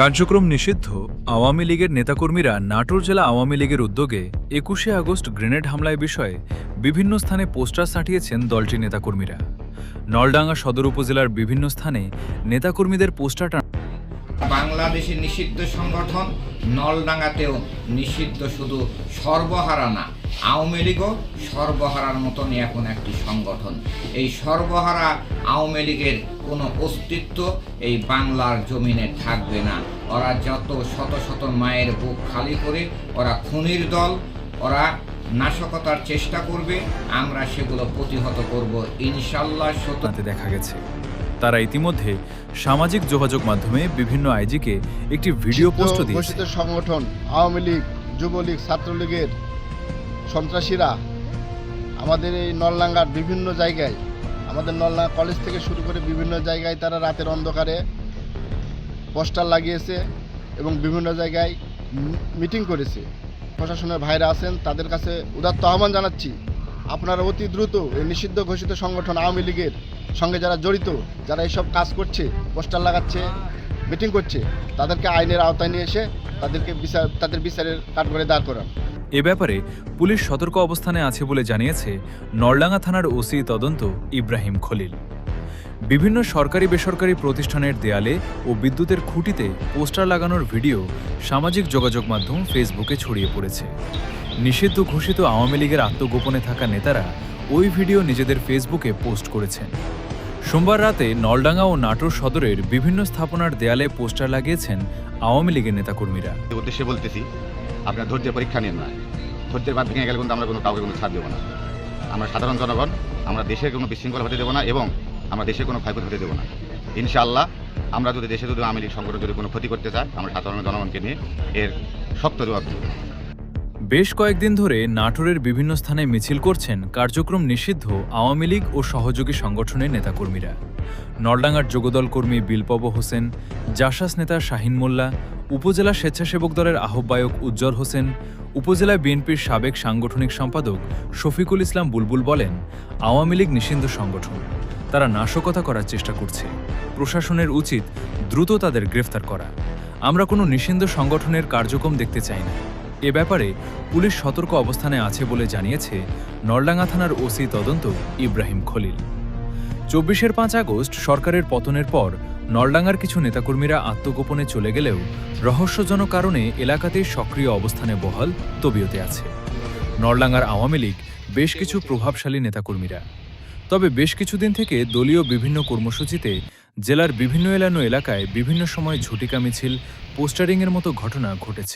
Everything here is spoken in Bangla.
কার্যক্রম নিষিদ্ধ আওয়ামী লীগের নেতাকর্মীরা নাটোর জেলা আওয়ামী লীগের উদ্যোগে ২১শে আগস্ট গ্রেনেড হামলায় বিষয়ে বিভিন্ন স্থানে পোস্টার সাঁটিয়েছেন দলটির নেতাকর্মীরা। নলডাঙ্গা সদর উপজেলার বিভিন্ন স্থানে নেতাকর্মীদের পোস্টার বাংলাদেশের নিষিদ্ধ সংগঠন নলডাঙ্গাতেও নিষিদ্ধ, শুধু সর্বহারা না, আওয়ামী লীগও সর্বহারার মতনই এখন একটি সংগঠন। এই সর্বহারা আওয়ামী লীগের কোনো অস্তিত্ব এই বাংলার জমিনে থাকবে না। ওরা যত শত শত মায়ের বুক খালি করে ওরা খুনির দল, ওরা নাশকতার চেষ্টা করবে, আমরা সেগুলো প্রতিহত করব ইনশাল্লাহ। সত্যতে দেখা গেছে তারা ইতিমধ্যে সামাজিক যোগাযোগ মাধ্যমে বিভিন্ন আইজিকে একটি ভিডিও পোস্ট দিয়েছে। সংগঠন আওয়ামী লীগ, যুবলীগ, ছাত্রলীগের সন্ত্রাসীরা আমাদের এই নলডাঙ্গার বিভিন্ন জায়গায়, আমাদের নলডাঙ্গা কলেজ থেকে শুরু করে বিভিন্ন জায়গায় তারা রাতের অন্ধকারে পোস্টার লাগিয়েছে এবং বিভিন্ন জায়গায় মিটিং করেছে। প্রশাসনের ভাইরা আছেন, তাদের কাছে উদাত্ত আহ্বান জানাচ্ছি, আপনারা অতি দ্রুত এই নিষিদ্ধ ঘোষিত সংগঠন আওয়ামী লীগের সঙ্গে যারা জড়িত, যারা এইসব কাজ করছে, পোস্টার লাগাচ্ছে, মিটিং করছে, তাদেরকে আইনের আওতায় নিয়ে এসে তাদের বিচারের কাঠগড়ায় দাঁড় করান। এ ব্যাপারে পুলিশ সতর্ক অবস্থানে আছে বলে জানিয়েছে নলডাঙ্গা থানার ওসি তদন্ত ইব্রাহিম খলিল। বিভিন্ন সরকারি বেসরকারি প্রতিষ্ঠানের দেয়ালে ও বিদ্যুতের খুঁটিতে পোস্টার লাগানোর ভিডিও সামাজিক যোগাযোগ মাধ্যম ফেসবুকে ছড়িয়ে পড়েছে। নিষিদ্ধ ঘোষিত আওয়ামী লীগের আত্মগোপনে থাকা নেতারা ওই ভিডিও নিজেদের ফেসবুকে পোস্ট করেছেন। সোমবার রাতে নলডাঙ্গা ও নাটোর সদরের বিভিন্ন স্থাপনার দেয়ালে পোস্টার লাগিয়েছেন আওয়ামী লীগের নেতাকর্মীরা। উদ্দেশ্যে বলতেছি, আপনার ধৈর্যের পরীক্ষা নিন না। ধৈর্যের বাদ ভেঙে গেলে কিন্তু আমরা কাউকে কোনো ছাড় দেবো না। আমরা সাধারণ জনগণ, আমরা দেশের কোনো বিশৃঙ্খলা হতে দেবো না এবং আমরা দেশের কোনো ক্ষয়ক্ষতি হতে দেবো না। ইনশাআল্লাহ আমরা যদি দেশে যদি আওয়ামী লীগ সংগঠন যদি কোনো ক্ষতি করতে চায়, আমরা সাধারণ জনগণকে নিয়ে এর শক্ত জবাব দেব। বেশ কয়েকদিন ধরে নাটোরের বিভিন্ন স্থানে মিছিল করছেন কার্যক্রম নিষিদ্ধ আওয়ামী লীগ ও সহযোগী সংগঠনের নেতাকর্মীরা। নলডাঙ্গার যোগদল কর্মী বিলপব হোসেন, জাসাস নেতা শাহিন মোল্লা, উপজেলা স্বেচ্ছাসেবক দলের আহ্বায়ক উজ্জ্বল হোসেন, উপজেলা বিএনপির সাবেক সাংগঠনিক সম্পাদক শফিকুল ইসলাম বুলবুল বলেন, আওয়ামী লীগ নিষিদ্ধ সংগঠন, তারা নাশকতা করার চেষ্টা করছে। প্রশাসনের উচিত দ্রুত তাদের গ্রেফতার করা। আমরা কোনো নিষিদ্ধ সংগঠনের কার্যক্রম দেখতে চাই না। এ ব্যাপারে পুলিশ সতর্ক অবস্থানে আছে বলে জানিয়েছে নলডাঙ্গা থানার ওসি তদন্ত ইব্রাহিম খলিল। ২৪ আগস্ট সরকারের পতনের পর নলডাঙ্গার কিছু নেতাকর্মীরা আত্মগোপনে চলে গেলেও রহস্যজনক কারণে এলাকাতেই সক্রিয় অবস্থানে বহাল তবিয়তে আছে নলডাঙ্গার আওয়ামী লীগ বেশ কিছু প্রভাবশালী নেতাকর্মীরা। তবে বেশ কিছুদিন থেকে দলীয় বিভিন্ন কর্মসূচিতে জেলার বিভিন্ন এলাকায় বিভিন্ন সময় ঝটিকা মিছিল, পোস্টারিংয়ের মতো ঘটনা ঘটেছে।